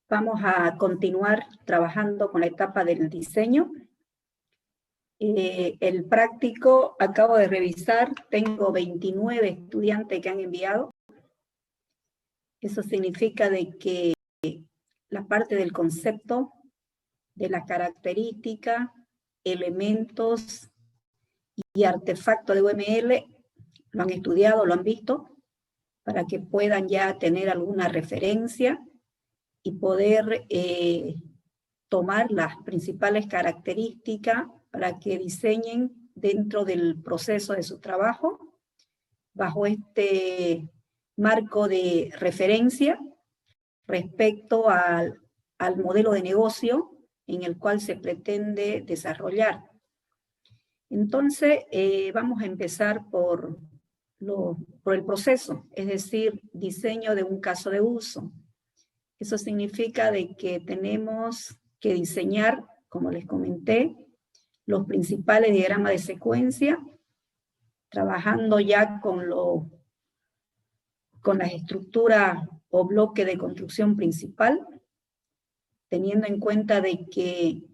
Vamos a continuar trabajando con la etapa del diseño. El práctico, acabo de revisar, tengo 29 estudiantes que han enviado. Eso significa de que la parte del concepto, de la característica, elementos y artefactos de UML, lo han estudiado, lo han visto, para que puedan ya tener alguna referencia y poder tomar las principales características para que diseñen dentro del proceso de su trabajo, bajo este marco de referencia respecto al modelo de negocio en el cual se pretende desarrollar. Entonces, vamos a empezar por el proceso, es decir, diseño de un caso de uso. Eso significa de que tenemos que diseñar, como les comenté, los principales diagramas de secuencia, trabajando ya con las estructuras o bloque de construcción principal, teniendo en cuenta de que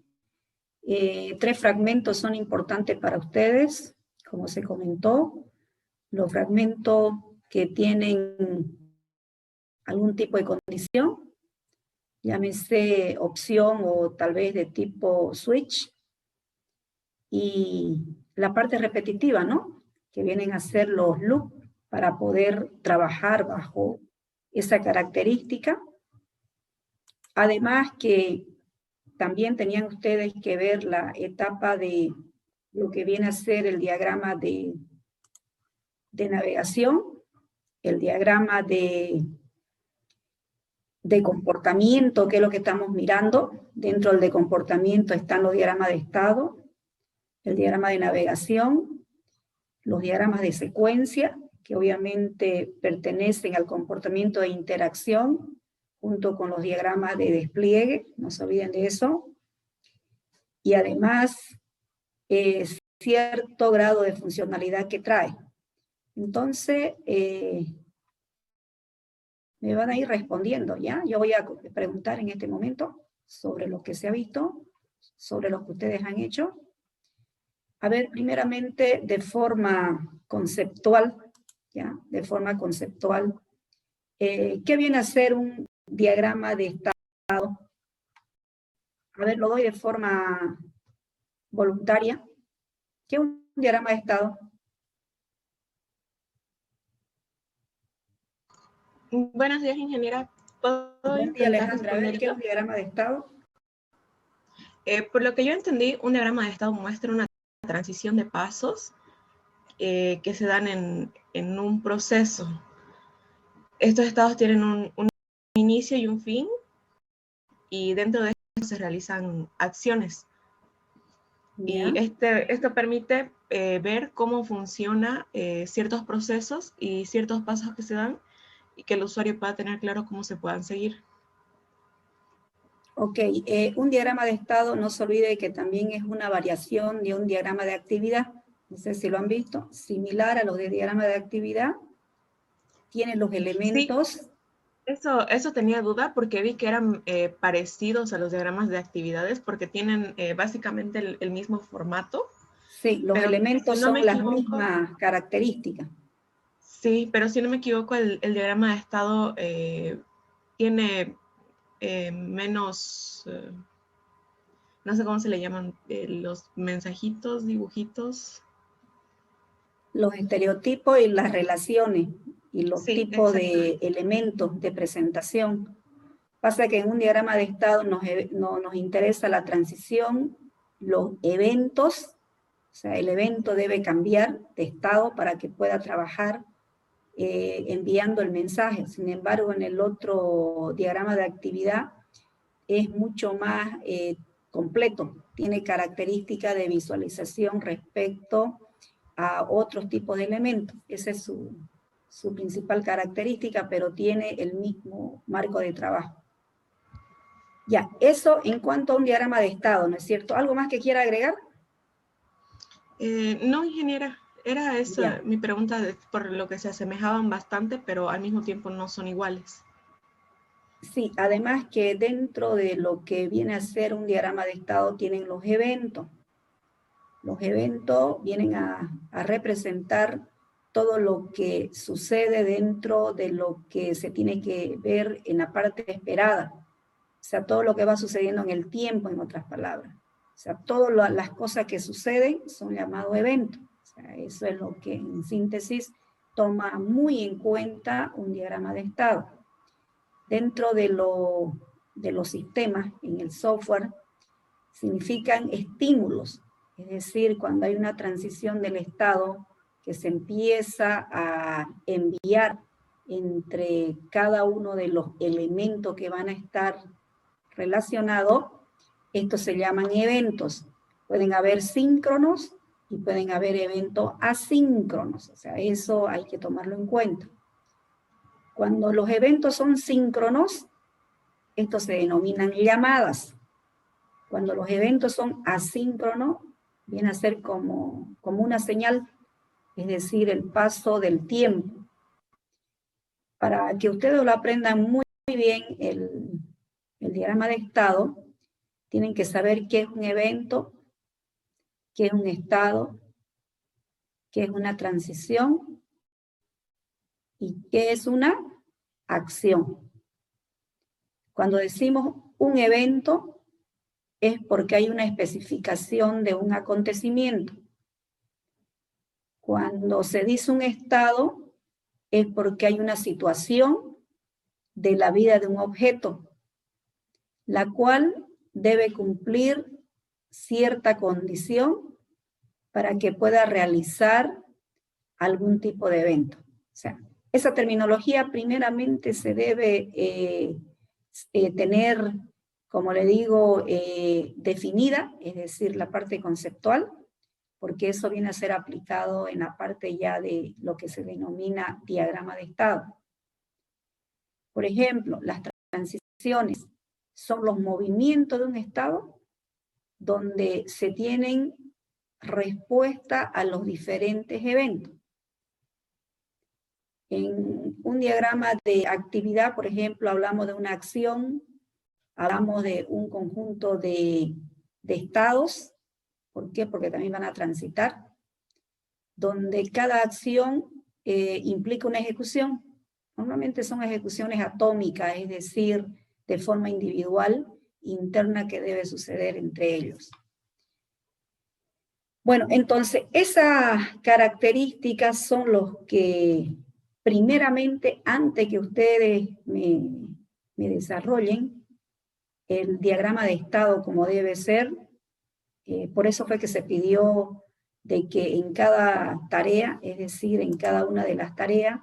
3 fragmentos son importantes para ustedes, como se comentó, los fragmentos que tienen algún tipo de condición, llámese opción o tal vez de tipo switch, y la parte repetitiva, ¿no? Que vienen a ser los loops para poder trabajar bajo esa característica. Además que también tenían ustedes que ver la etapa de lo que viene a ser el diagrama de navegación, el diagrama de comportamiento, que es lo que estamos mirando. Dentro del de comportamiento están los diagramas de estado, el diagrama de navegación, los diagramas de secuencia, que obviamente pertenecen al comportamiento de interacción, junto con los diagramas de despliegue, no se olviden de eso. Y además, cierto grado de funcionalidad que trae. Entonces, me van a ir respondiendo, ¿ya? Yo voy a preguntar en este momento sobre lo que se ha visto, sobre lo que ustedes han hecho. A ver, primeramente, de forma conceptual, ¿ya? De forma conceptual, ¿qué viene a ser un diagrama de estado? A ver, lo doy de forma voluntaria. ¿Qué es un diagrama de estado? Buenos días, ingeniera. Buen día, Alejandra. A ver, ¿qué es un diagrama de estado? Por lo que yo entendí, un diagrama de estado muestra una transición de pasos que se dan en un proceso. Estos estados tienen un inicio y un fin, y dentro de esto se realizan acciones. ¿Ya? Y esto permite ver cómo funcionan ciertos procesos y ciertos pasos que se dan, y que el usuario pueda tener claro cómo se puedan seguir. Ok, un diagrama de estado, no se olvide que también es una variación de un diagrama de actividad. No sé si lo han visto, similar a los de diagrama de actividad. Tiene los elementos. Sí, eso tenía duda porque vi que eran parecidos a los diagramas de actividades porque tienen básicamente el mismo formato. Sí, los Pero elementos si no me son las equivoco, mismas características. sí, pero si no me equivoco, el diagrama de estado tiene menos, no sé cómo se le llaman, los mensajitos, dibujitos. Los estereotipos y las relaciones y los Sí, tipos de exactamente. elementos de presentación. Pasa que en un diagrama de estado nos interesa la transición, los eventos, o sea, el evento debe cambiar de estado para que pueda trabajar enviando el mensaje. Sin embargo, en el otro diagrama de actividad es mucho más completo, tiene características de visualización respecto a otros tipos de elementos. Esa es su principal característica, pero tiene el mismo marco de trabajo. Ya, eso en cuanto a un diagrama de estado, ¿no es cierto? ¿Algo más que quiera agregar? No, ingeniera, era esa Ya. mi pregunta, por lo que se asemejaban bastante, pero al mismo tiempo no son iguales. Sí, además que dentro de lo que viene a ser un diagrama de estado tienen los eventos. Los eventos vienen a representar todo lo que sucede dentro de lo que se tiene que ver en la parte esperada. O sea, todo lo que va sucediendo en el tiempo, en otras palabras. O sea, todas las cosas que suceden son llamados eventos. O sea, eso es lo que en síntesis toma muy en cuenta un diagrama de estado. Dentro de los sistemas, en el software, significan estímulos. Es decir, cuando hay una transición del estado que se empieza a enviar entre cada uno de los elementos que van a estar relacionados, estos se llaman eventos. Pueden haber síncronos y pueden haber eventos asíncronos. O sea, eso hay que tomarlo en cuenta. Cuando los eventos son síncronos, estos se denominan llamadas. Cuando los eventos son asíncronos, viene a ser como una señal, es decir, el paso del tiempo. Para que ustedes lo aprendan muy bien, el diagrama de estado, tienen que saber qué es un evento, qué es un estado, qué es una transición y qué es una acción. Cuando decimos un evento, es porque hay una especificación de un acontecimiento. Cuando se dice un estado, es porque hay una situación de la vida de un objeto, la cual debe cumplir cierta condición para que pueda realizar algún tipo de evento. O sea, esa terminología primeramente se debe tener, como le digo, definida, es decir, la parte conceptual, porque eso viene a ser aplicado en la parte ya de lo que se denomina diagrama de estado. Por ejemplo, las transiciones son los movimientos de un estado donde se tienen respuesta a los diferentes eventos. En un diagrama de actividad, por ejemplo, hablamos de una acción, hablamos de un conjunto de estados. ¿Por qué? Porque también van a transitar, donde cada acción implica una ejecución. Normalmente son ejecuciones atómicas, es decir, de forma individual, interna, que debe suceder entre ellos. Bueno, entonces, esas características son los que, primeramente, antes que ustedes me desarrollen el diagrama de estado como debe ser, por eso fue que se pidió de que en cada tarea, es decir, en cada una de las tareas,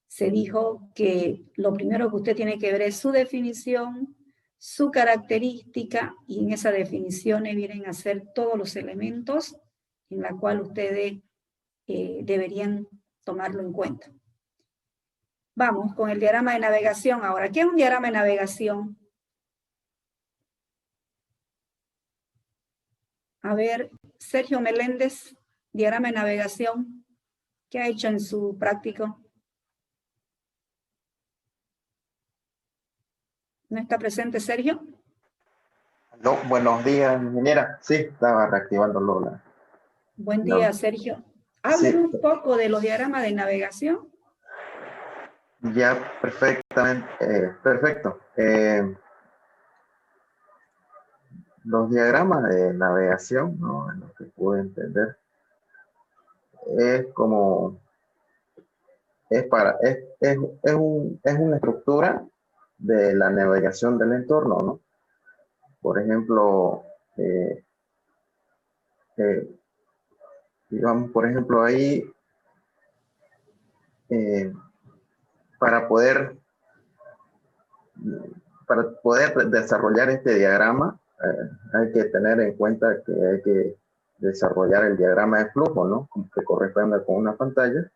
se dijo que lo primero que usted tiene que ver es su definición, su característica, y en esas definiciones vienen a ser todos los elementos en la cual ustedes deberían tomarlo en cuenta. Vamos con el diagrama de navegación ahora. ¿Qué es un diagrama de navegación? A ver, Sergio Meléndez, diagrama de navegación, ¿qué ha hecho en su práctico? ¿No está presente Sergio? No, buenos días, ingeniera. Sí, estaba reactivando Lola. Buen día, Sergio. Háblenos un poco de los diagramas de navegación. Ya, perfectamente. Perfecto. Los diagramas de navegación, ¿no? En lo que pude entender, es como, es una estructura de la navegación del entorno, ¿no? Por ejemplo, digamos, por ejemplo, ahí, para poder desarrollar este diagrama, hay que tener en cuenta que hay que desarrollar el diagrama de flujo, ¿no? Que corresponde con una pantalla.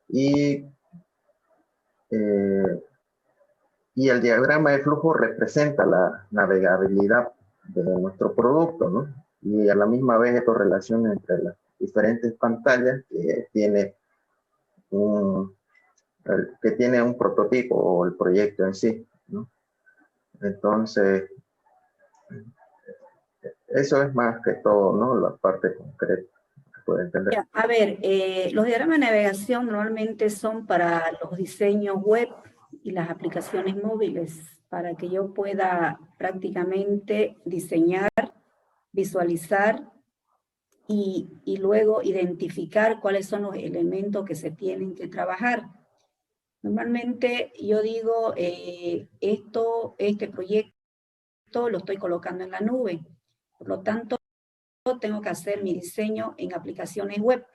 Y el diagrama de flujo representa la navegabilidad de nuestro producto, ¿no? Y a la misma vez esto relaciona entre las diferentes pantallas que tiene un prototipo o el proyecto en sí. Entonces, eso es más que todo, ¿no? La parte concreta que puede entender. Ya, a ver, los diagramas de navegación normalmente son para los diseños web y las aplicaciones móviles, para que yo pueda prácticamente diseñar, visualizar y luego identificar cuáles son los elementos que se tienen que trabajar. Normalmente yo digo, este proyecto lo estoy colocando en la nube, por lo tanto tengo que hacer mi diseño en aplicaciones web.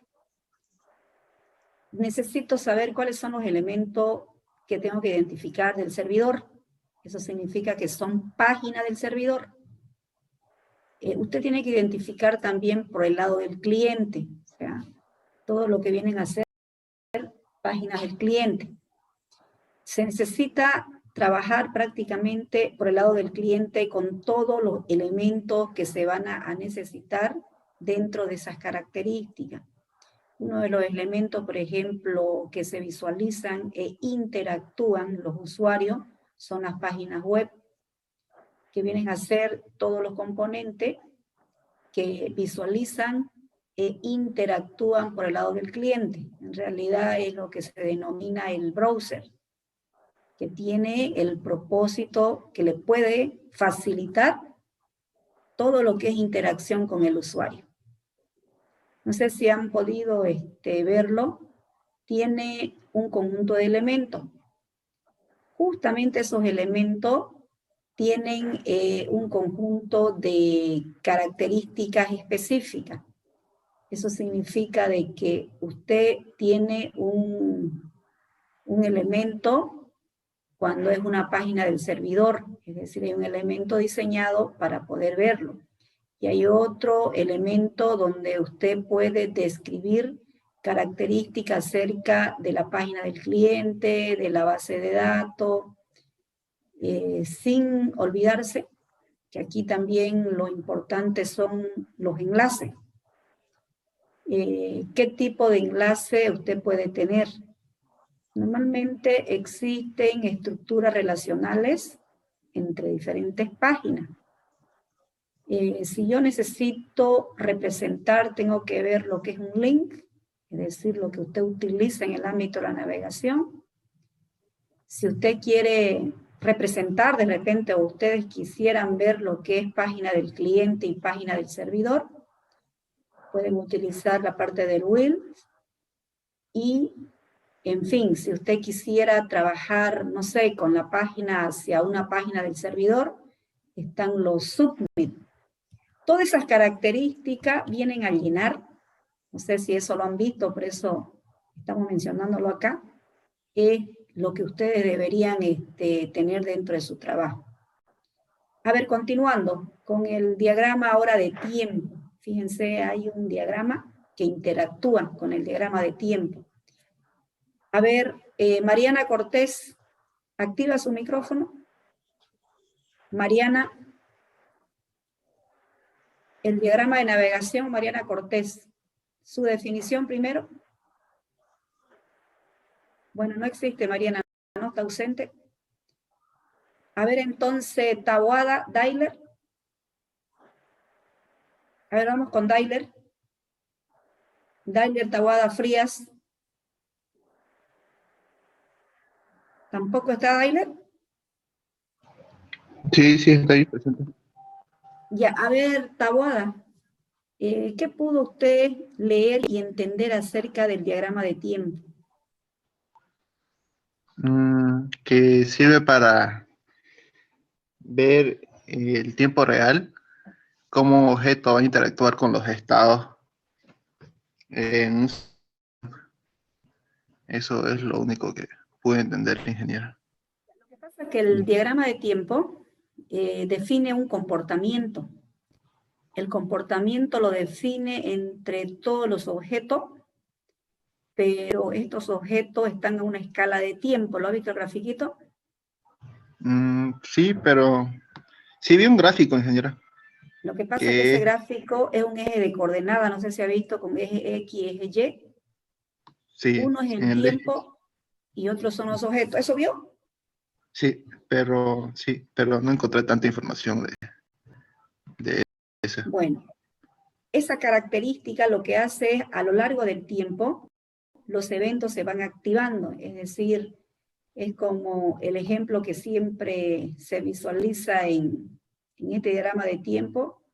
Necesito saber cuáles son los elementos que tengo que identificar del servidor. Eso significa que son páginas del servidor. Usted tiene que identificar también por el lado del cliente, o sea, todo lo que vienen a ser páginas del cliente. Se necesita trabajar prácticamente por el lado del cliente con todos los elementos que se van a necesitar dentro de esas características. Uno de los elementos, por ejemplo, que se visualizan e interactúan los usuarios son las páginas web, que vienen a ser todos los componentes que visualizan e interactúan por el lado del cliente. En realidad es lo que se denomina el browser, que tiene el propósito que le puede facilitar todo lo que es interacción con el usuario. No sé si han podido verlo. Tiene un conjunto de elementos. Justamente esos elementos tienen un conjunto de características específicas. Eso significa de que usted tiene un elemento cuando es una página del servidor, es decir, hay un elemento diseñado para poder verlo. Y hay otro elemento donde usted puede describir características acerca de la página del cliente, de la base de datos, sin olvidarse que aquí también lo importante son los enlaces. ¿Qué tipo de enlace usted puede tener? Normalmente existen estructuras relacionales entre diferentes páginas. Si yo necesito representar, tengo que ver lo que es un link, es decir, lo que usted utiliza en el ámbito de la navegación. Si usted quiere representar de repente, o ustedes quisieran ver lo que es página del cliente y página del servidor, pueden utilizar la parte del will. Y, en fin, si usted quisiera trabajar, no sé, con la página hacia una página del servidor, están los submit. Todas esas características vienen a llenar, no sé si eso lo han visto, por eso estamos mencionándolo acá, es lo que ustedes deberían tener dentro de su trabajo. A ver, continuando con el diagrama ahora de tiempo. Fíjense, hay un diagrama que interactúa con el diagrama de tiempo. A ver, Mariana Cortés, activa su micrófono. Mariana. El diagrama de navegación, Mariana Cortés. Su definición primero. Bueno, no existe, Mariana, ¿no? Está ausente. A ver, entonces, Taboada, Dailer. A ver, vamos con Dailer. Dailer, Taboada, Frías. ¿Tampoco está Dailer? Sí, sí, está ahí presente. Ya, a ver, Taboada. ¿Qué pudo usted leer y entender acerca del diagrama de tiempo? Que sirve para ver el tiempo real, cómo un objeto va a interactuar con los estados. Eso es lo único que pude entender el ingeniero. Lo que pasa es que el diagrama de tiempo define un comportamiento. El comportamiento lo define entre todos los objetos, pero estos objetos están a una escala de tiempo. ¿Lo ha visto el grafiquito? Sí, pero sí vi un gráfico, ingeniero. Lo que pasa es que ese gráfico es un eje de coordenada, no sé si ha visto con eje X, eje Y. Sí, Uno es el tiempo y otros son los objetos. ¿Eso vio? Sí, pero no encontré tanta información de eso. Bueno, esa característica lo que hace es, a lo largo del tiempo, los eventos se van activando, es decir, es como el ejemplo que siempre se visualiza en este diagrama de tiempo.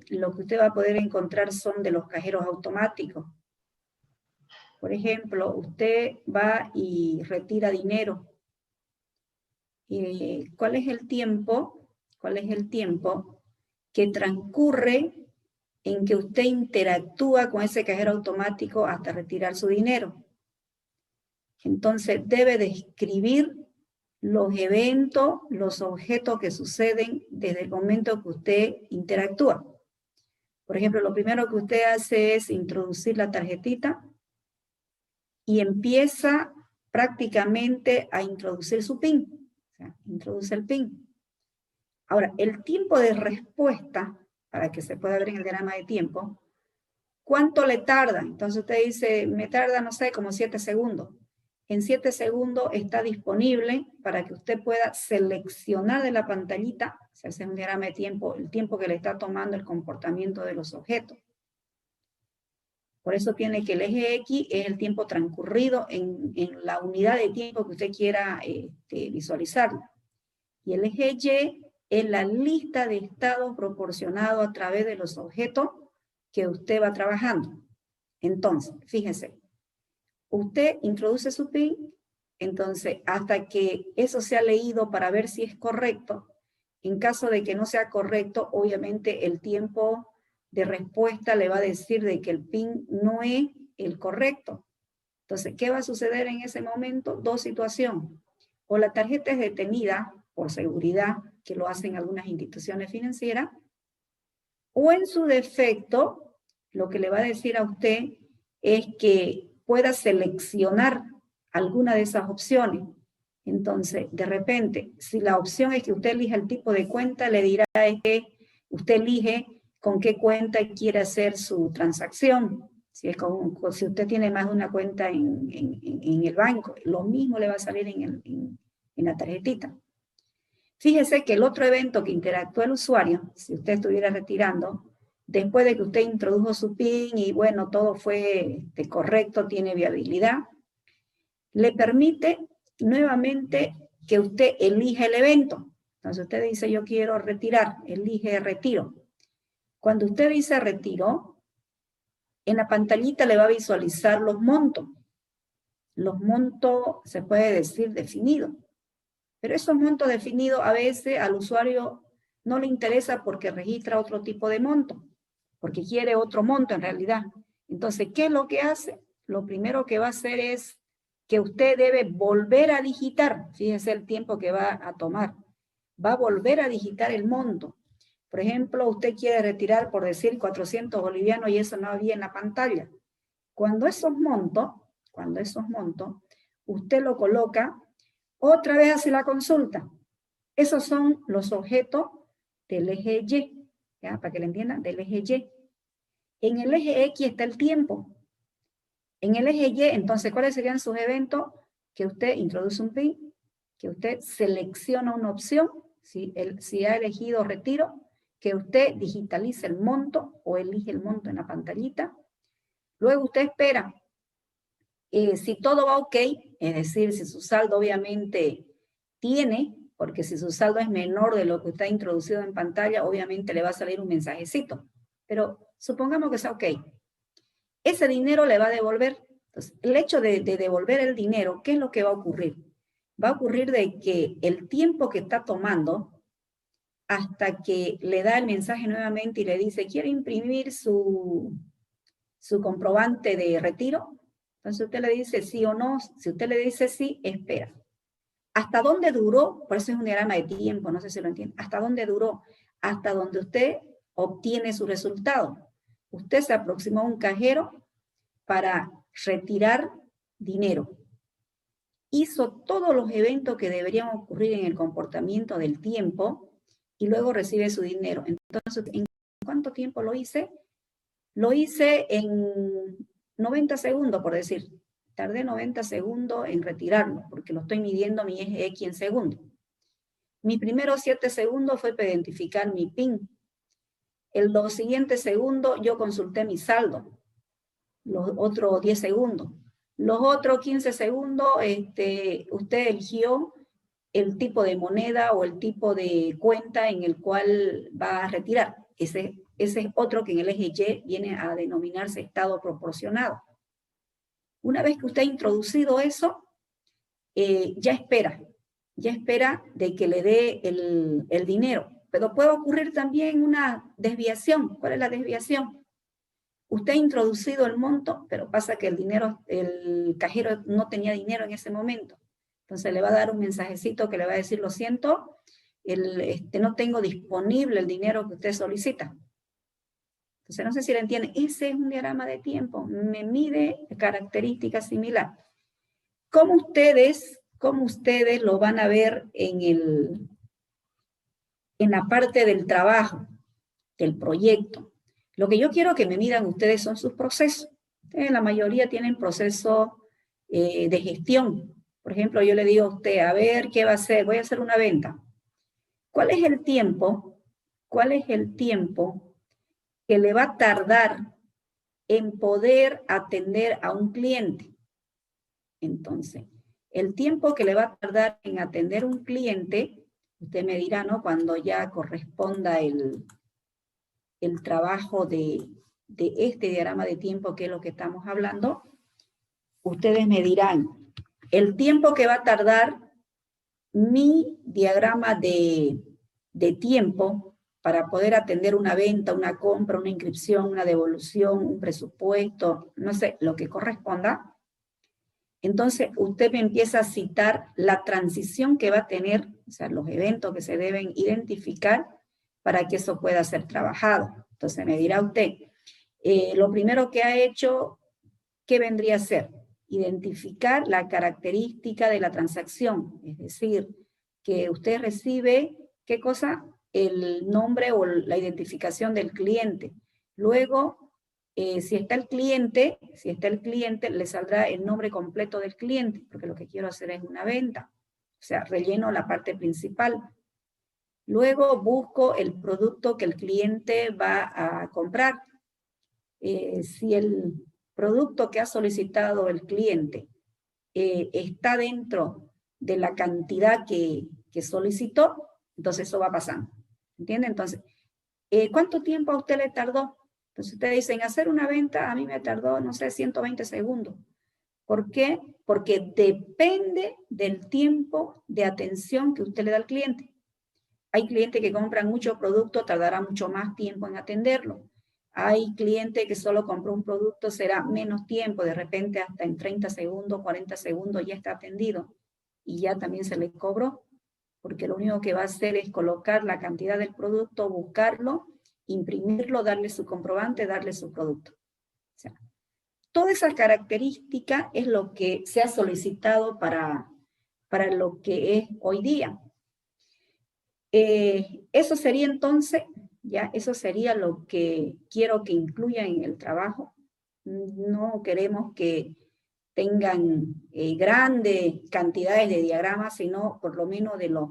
Lo que usted va a poder encontrar son de los cajeros automáticos. Por ejemplo, usted va y retira dinero. ¿Cuál es el tiempo? ¿Cuál es el tiempo que transcurre en que usted interactúa con ese cajero automático hasta retirar su dinero? Entonces debe describir los eventos, los objetos que suceden desde el momento que usted interactúa. Por ejemplo, lo primero que usted hace es introducir la tarjetita y empieza prácticamente a introducir su PIN. O sea, introduce el PIN. Ahora, el tiempo de respuesta, para que se pueda ver en el diagrama de tiempo, ¿cuánto le tarda? Entonces usted dice, me tarda, no sé, como 7 segundos. En 7 segundos está disponible para que usted pueda seleccionar de la pantallita, se hace un diagrama de tiempo, el tiempo que le está tomando el comportamiento de los objetos. Por eso tiene que el eje X es el tiempo transcurrido en la unidad de tiempo que usted quiera visualizar. Y el eje Y es la lista de estados proporcionados a través de los objetos que usted va trabajando. Entonces, fíjense, usted introduce su PIN, entonces hasta que eso sea leído para ver si es correcto. En caso de que no sea correcto, obviamente el tiempo de respuesta le va a decir de que el PIN no es el correcto. Entonces, ¿qué va a suceder en ese momento? Dos situaciones. O la tarjeta es detenida por seguridad, que lo hacen algunas instituciones financieras, o en su defecto, lo que le va a decir a usted es que pueda seleccionar alguna de esas opciones. Entonces, de repente, si la opción es que usted elija el tipo de cuenta, le dirá que usted elige con qué cuenta quiere hacer su transacción. Si usted tiene más de una cuenta en el banco, lo mismo le va a salir en la tarjetita. Fíjese que el otro evento que interactúa el usuario, si usted estuviera retirando, después de que usted introdujo su PIN y bueno, todo fue correcto, tiene viabilidad, le permite nuevamente que usted elija el evento. Entonces usted dice, yo quiero retirar, elige retiro. Cuando usted dice retiro, en la pantallita le va a visualizar los montos. Los montos se puede decir definidos. Pero esos montos definidos a veces al usuario no le interesa porque registra otro tipo de monto, porque quiere otro monto en realidad. Entonces, ¿qué es lo que hace? Lo primero que va a hacer es que usted debe volver a digitar. Fíjese el tiempo que va a tomar. Va a volver a digitar el monto. Por ejemplo, usted quiere retirar, por decir, 400 bolivianos y eso no había en la pantalla. Cuando esos montos, usted lo coloca, otra vez hace la consulta. Esos son los objetos del eje Y, ¿ya? Para que le entiendan, del eje Y. En el eje X está el tiempo. En el eje Y, entonces, ¿cuáles serían sus eventos? Que usted introduce un PIN, que usted selecciona una opción, si ha elegido retiro, que usted digitalice el monto o elige el monto en la pantallita. Luego usted espera. Si todo va ok, es decir, si su saldo obviamente tiene, porque si su saldo es menor de lo que está introducido en pantalla, obviamente le va a salir un mensajecito. Pero supongamos que sea ok. Ese dinero le va a devolver. Entonces, el hecho de devolver el dinero, ¿qué es lo que va a ocurrir? Va a ocurrir de que el tiempo que está tomando hasta que le da el mensaje nuevamente y le dice, ¿quiere imprimir su comprobante de retiro? Entonces usted le dice sí o no. Si usted le dice sí, espera. ¿Hasta dónde duró? Por eso es un diagrama de tiempo, no sé si lo entienden. ¿Hasta dónde duró? Hasta donde usted obtiene su resultado. Usted se aproximó a un cajero para retirar dinero. Hizo todos los eventos que deberían ocurrir en el comportamiento del tiempo y luego recibe su dinero. Entonces, ¿en cuánto tiempo lo hice? Lo hice en 90 segundos, por decir. Tardé 90 segundos en retirarlo, porque lo estoy midiendo mi eje X en segundos. Mis primeros 7 segundos fue para identificar mi PIN. Los siguientes segundos yo consulté mi saldo. Los otros 10 segundos. Los otros 15 segundos, usted eligió el tipo de moneda o el tipo de cuenta en el cual va a retirar. Ese es otro que en el eje Y viene a denominarse estado proporcionado. Una vez que usted ha introducido eso, ya espera de que le dé el dinero. Pero puede ocurrir también una desviación. ¿Cuál es la desviación? Usted ha introducido el monto, pero pasa que el cajero no tenía dinero en ese momento. Entonces le va a dar un mensajecito que le va a decir, lo siento, no tengo disponible el dinero que usted solicita. Entonces no sé si lo entiende. Ese es un diagrama de tiempo. Me mide características similares. ¿Cómo ustedes lo van a ver en la parte del trabajo, del proyecto? Lo que yo quiero que me midan ustedes son sus procesos. Ustedes, la mayoría tienen procesos de gestión. Por ejemplo, yo le digo a usted, a ver, ¿qué va a hacer? Voy a hacer una venta. ¿Cuál es el tiempo? ¿Cuál es el tiempo que le va a tardar en poder atender a un cliente? Entonces, el tiempo que le va a tardar en atender un cliente, usted me dirá, ¿no? Cuando ya corresponda el trabajo de este diagrama de tiempo, que es lo que estamos hablando, ustedes me dirán el tiempo que va a tardar mi diagrama de tiempo para poder atender una venta, una compra, una inscripción, una devolución, un presupuesto, no sé, lo que corresponda. Entonces, usted me empieza a citar la transición que va a tener, o sea, los eventos que se deben identificar para que eso pueda ser trabajado. Entonces, me dirá usted, lo primero que ha hecho, ¿qué vendría a ser? Identificar la característica de la transacción, es decir, que usted recibe, ¿qué cosa? El nombre o la identificación del cliente. Luego, si está el cliente, le saldrá el nombre completo del cliente, porque lo que quiero hacer es una venta. O sea, relleno la parte principal. Luego busco el producto que el cliente va a comprar. Si el producto que ha solicitado el cliente está dentro de la cantidad que solicitó, entonces eso va pasando. ¿Entiende? Entonces, ¿cuánto tiempo a usted le tardó? Entonces ustedes dicen, hacer una venta a mí me tardó, no sé, 120 segundos. ¿Por qué? Porque depende del tiempo de atención que usted le da al cliente. Hay clientes que compran mucho producto, tardará mucho más tiempo en atenderlo. Hay clientes que solo compró un producto, será menos tiempo, de repente hasta en 30 segundos, 40 segundos ya está atendido y ya también se le cobró, porque lo único que va a hacer es colocar la cantidad del producto, buscarlo, imprimirlo, darle su comprobante, darle su producto. O sea, toda esa característica es lo que se ha solicitado para lo que es hoy día. Eso sería entonces, ya eso sería lo que quiero que incluya en el trabajo. No queremos que tengan grandes cantidades de diagramas, sino por lo menos de los,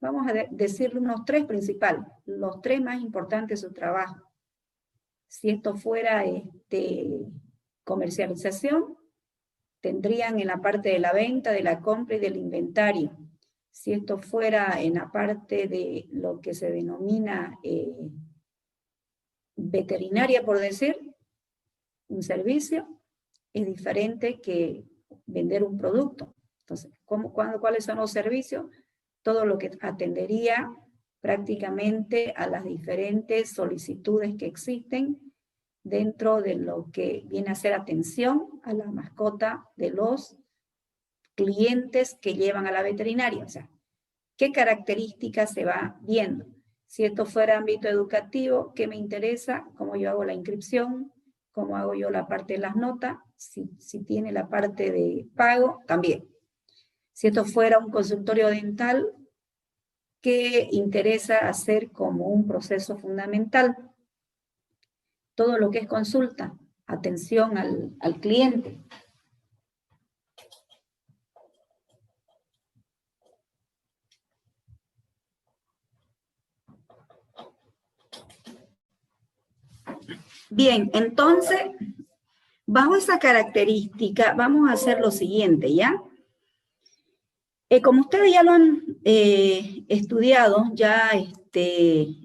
vamos a decir unos 3 principales, los 3 más importantes de su trabajo. Si esto fuera comercialización, tendrían en la parte de la venta, de la compra y del inventario. Si esto fuera en la parte de lo que se denomina veterinaria, por decir, un servicio, es diferente que vender un producto. Entonces, ¿cuáles son los servicios? Todo lo que atendería prácticamente a las diferentes solicitudes que existen dentro de lo que viene a ser atención a la mascota de los clientes que llevan a la veterinaria. O sea, ¿qué características se va viendo? Si esto fuera ámbito educativo, ¿qué me interesa? ¿Cómo yo hago la inscripción? ¿Cómo hago yo la parte de las notas? Si tiene la parte de pago, también. Si esto fuera un consultorio dental, ¿qué interesa hacer como un proceso fundamental? Todo lo que es consulta, atención al cliente. Bien, entonces, bajo esa característica, vamos a hacer lo siguiente, ¿ya? Como ustedes ya lo han estudiado, ya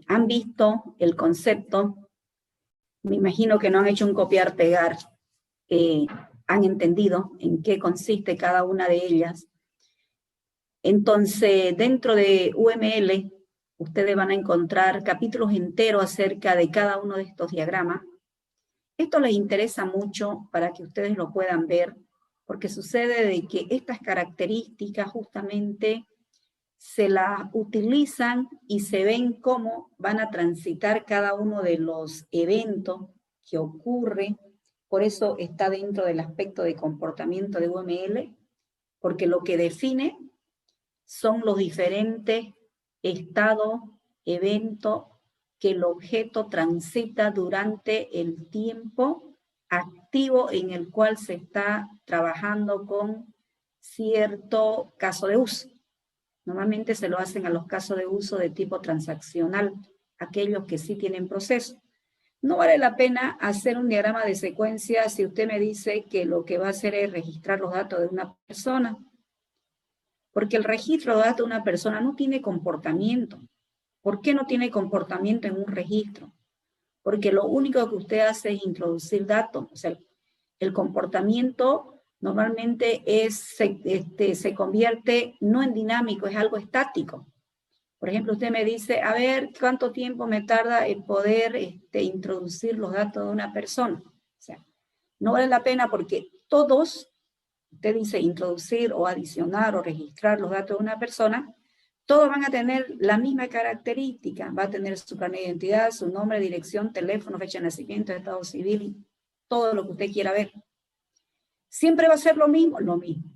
han visto el concepto, me imagino que no han hecho un copiar-pegar, han entendido en qué consiste cada una de ellas. Entonces, dentro de UML, ustedes van a encontrar capítulos enteros acerca de cada uno de estos diagramas. Esto les interesa mucho para que ustedes lo puedan ver, porque sucede de que estas características justamente se las utilizan y se ven cómo van a transitar cada uno de los eventos que ocurre. Por eso está dentro del aspecto de comportamiento de UML, porque lo que define son los diferentes estados, eventos que el objeto transita durante el tiempo activo en el cual se está trabajando con cierto caso de uso. Normalmente se lo hacen a los casos de uso de tipo transaccional, aquellos que sí tienen proceso. No vale la pena hacer un diagrama de secuencia si usted me dice que lo que va a hacer es registrar los datos de una persona, porque el registro de datos de una persona no tiene comportamiento. ¿Por qué no tiene comportamiento en un registro? Porque lo único que usted hace es introducir datos. O sea, el comportamiento normalmente se convierte no en dinámico, es algo estático. Por ejemplo, usted me dice, a ver, ¿cuánto tiempo me tarda en poder introducir los datos de una persona? O sea, no vale la pena porque todos, usted dice introducir o adicionar o registrar los datos de una persona, todos van a tener la misma característica. Va a tener su carnet de identidad, su nombre, dirección, teléfono, fecha de nacimiento, estado civil, todo lo que usted quiera ver. ¿Siempre va a ser lo mismo? Lo mismo.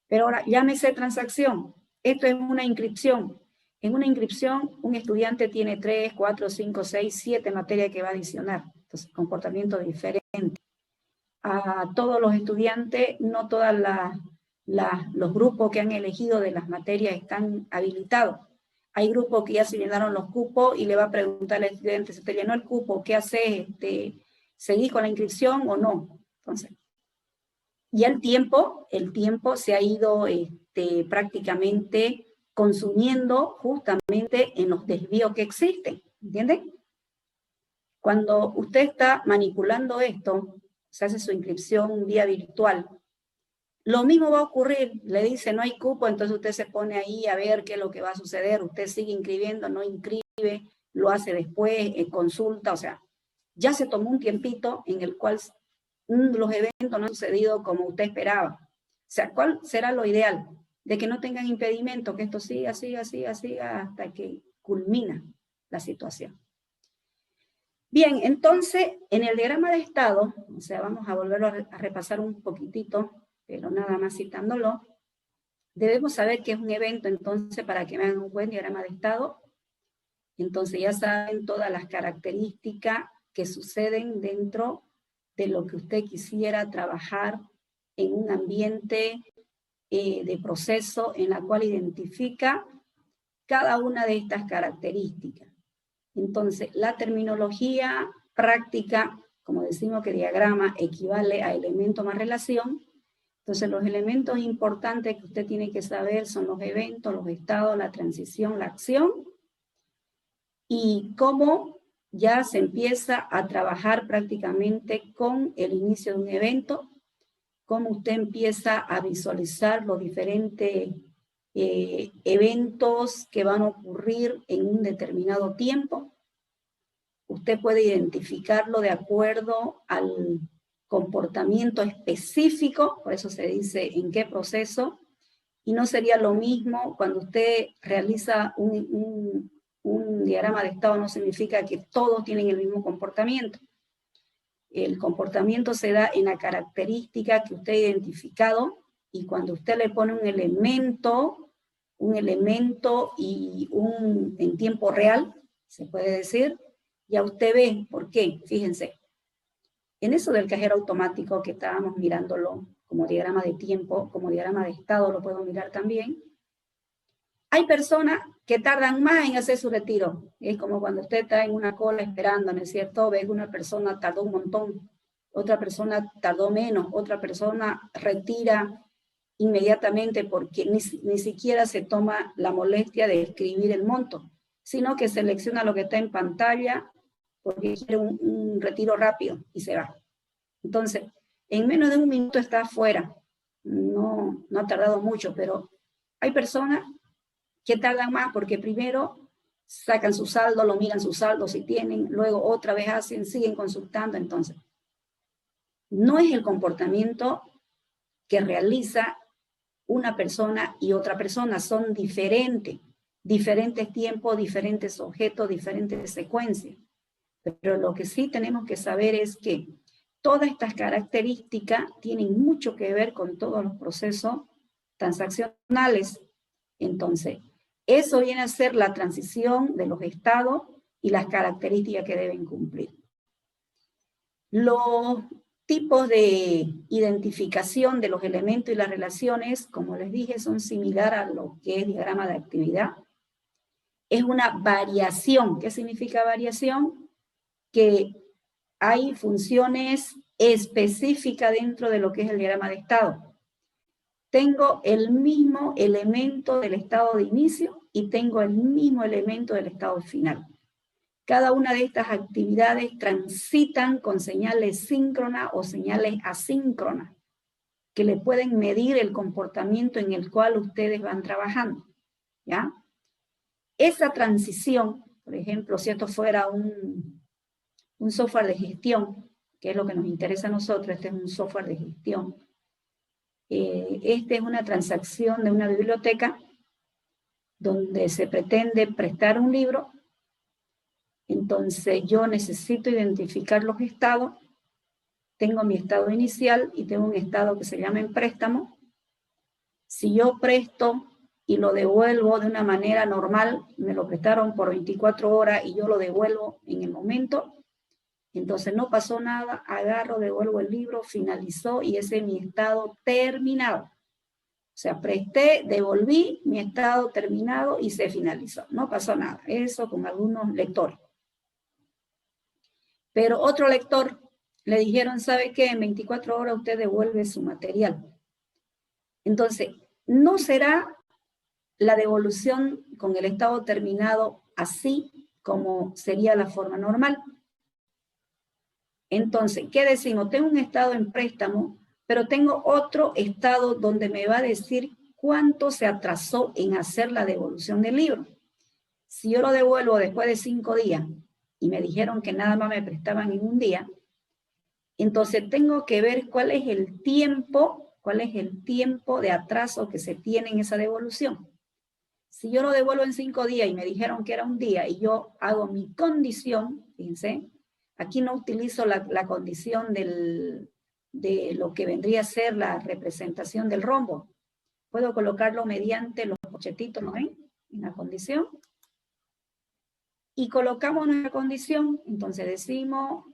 Pero ahora, llámese transacción. Esto es una inscripción. En una inscripción, un estudiante tiene 3, 4, 5, 6, 7 materias que va a adicionar. Entonces, comportamiento diferente. A todos los estudiantes, no todos los grupos que han elegido de las materias están habilitados. Hay grupos que ya se llenaron los cupos y le va a preguntar al estudiante, ¿se te llenó el cupo? ¿Qué haces? ¿Seguís con la inscripción o no? Entonces, y el tiempo se ha ido prácticamente consumiendo justamente en los desvíos que existen, ¿entienden? Cuando usted está manipulando esto, se hace su inscripción vía virtual, lo mismo va a ocurrir, le dice no hay cupo, entonces usted se pone ahí a ver qué es lo que va a suceder, usted sigue inscribiendo, no inscribe, lo hace después, consulta, o sea, ya se tomó un tiempito en el cual los eventos no han sucedido como usted esperaba. O sea, ¿cuál será lo ideal? De que no tengan impedimento, que esto siga hasta que culmina la situación. Bien, entonces, en el diagrama de estado, o sea, vamos a volverlo a repasar un poquitito, pero nada más citándolo, debemos saber que es un evento, entonces, para que me hagan un buen diagrama de estado. Entonces, ya saben todas las características que suceden dentro de lo que usted quisiera trabajar en un ambiente de proceso en la cual identifica cada una de estas características. Entonces, la terminología práctica, como decimos que diagrama equivale a elemento más relación, entonces los elementos importantes que usted tiene que saber son los eventos, los estados, la transición, la acción, y cómo ya se empieza a trabajar prácticamente con el inicio de un evento, cómo usted empieza a visualizar los diferentes eventos que van a ocurrir en un determinado tiempo. Usted puede identificarlo de acuerdo al comportamiento específico, por eso se dice en qué proceso, y no sería lo mismo cuando usted realiza un diagrama de estado, no significa que todos tienen el mismo comportamiento. El comportamiento se da en la característica que usted ha identificado, y cuando usted le pone un elemento y en tiempo real, se puede decir, ya usted ve por qué. Fíjense, en eso del cajero automático que estábamos mirándolo como diagrama de tiempo, como diagrama de estado lo puedo mirar también. Hay personas que tardan más en hacer su retiro. Es como cuando usted está en una cola esperando, ¿no es cierto? Ve que una persona tardó un montón, otra persona tardó menos, otra persona retira inmediatamente porque ni siquiera se toma la molestia de escribir el monto, sino que selecciona lo que está en pantalla porque quiere un retiro rápido y se va. Entonces, en menos de un minuto está afuera. No ha tardado mucho, pero hay personas que tardan más porque primero sacan su saldo, lo miran su saldo si tienen, luego otra vez hacen, siguen consultando. Entonces, no es el comportamiento que realiza una persona y otra persona, son diferentes tiempos, diferentes objetos, diferentes secuencias. Pero lo que sí tenemos que saber es que todas estas características tienen mucho que ver con todos los procesos transaccionales. Entonces, eso viene a ser la transición de los estados y las características que deben cumplir. Los tipos de identificación de los elementos y las relaciones, como les dije, son similares a lo que es diagrama de actividad. Es una variación. ¿Qué significa variación? Que hay funciones específicas dentro de lo que es el diagrama de estado. Tengo el mismo elemento del estado de inicio y tengo el mismo elemento del estado final. Cada una de estas actividades transitan con señales síncronas o señales asíncronas que le pueden medir el comportamiento en el cual ustedes van trabajando, ¿ya? Esa transición, por ejemplo, si esto fuera un software de gestión, que es lo que nos interesa a nosotros, este es un software de gestión. Esta es una transacción de una biblioteca donde se pretende prestar un libro. Entonces yo necesito identificar los estados. Tengo mi estado inicial y tengo un estado que se llama en préstamo. Si yo presto y lo devuelvo de una manera normal, me lo prestaron por 24 horas y yo lo devuelvo en el momento, entonces no pasó nada, agarro, devuelvo el libro, finalizó y ese es mi estado terminado. O sea, presté, devolví, mi estado terminado y se finalizó. No pasó nada. Eso con algunos lectores. Pero otro lector le dijeron, ¿sabe qué? En 24 horas usted devuelve su material. Entonces, no será la devolución con el estado terminado así como sería la forma normal. Entonces, ¿qué decimos? Tengo un estado en préstamo, pero tengo otro estado donde me va a decir cuánto se atrasó en hacer la devolución del libro. Si yo lo devuelvo después de 5 días y me dijeron que nada más me prestaban en un día, entonces tengo que ver cuál es el tiempo de atraso que se tiene en esa devolución. Si yo lo devuelvo en 5 días y me dijeron que era un día y yo hago mi condición, fíjense, aquí no utilizo la condición de lo que vendría a ser la representación del rombo. Puedo colocarlo mediante los cochetitos, ¿no ven? En la condición. Y colocamos nuestra condición, entonces decimos,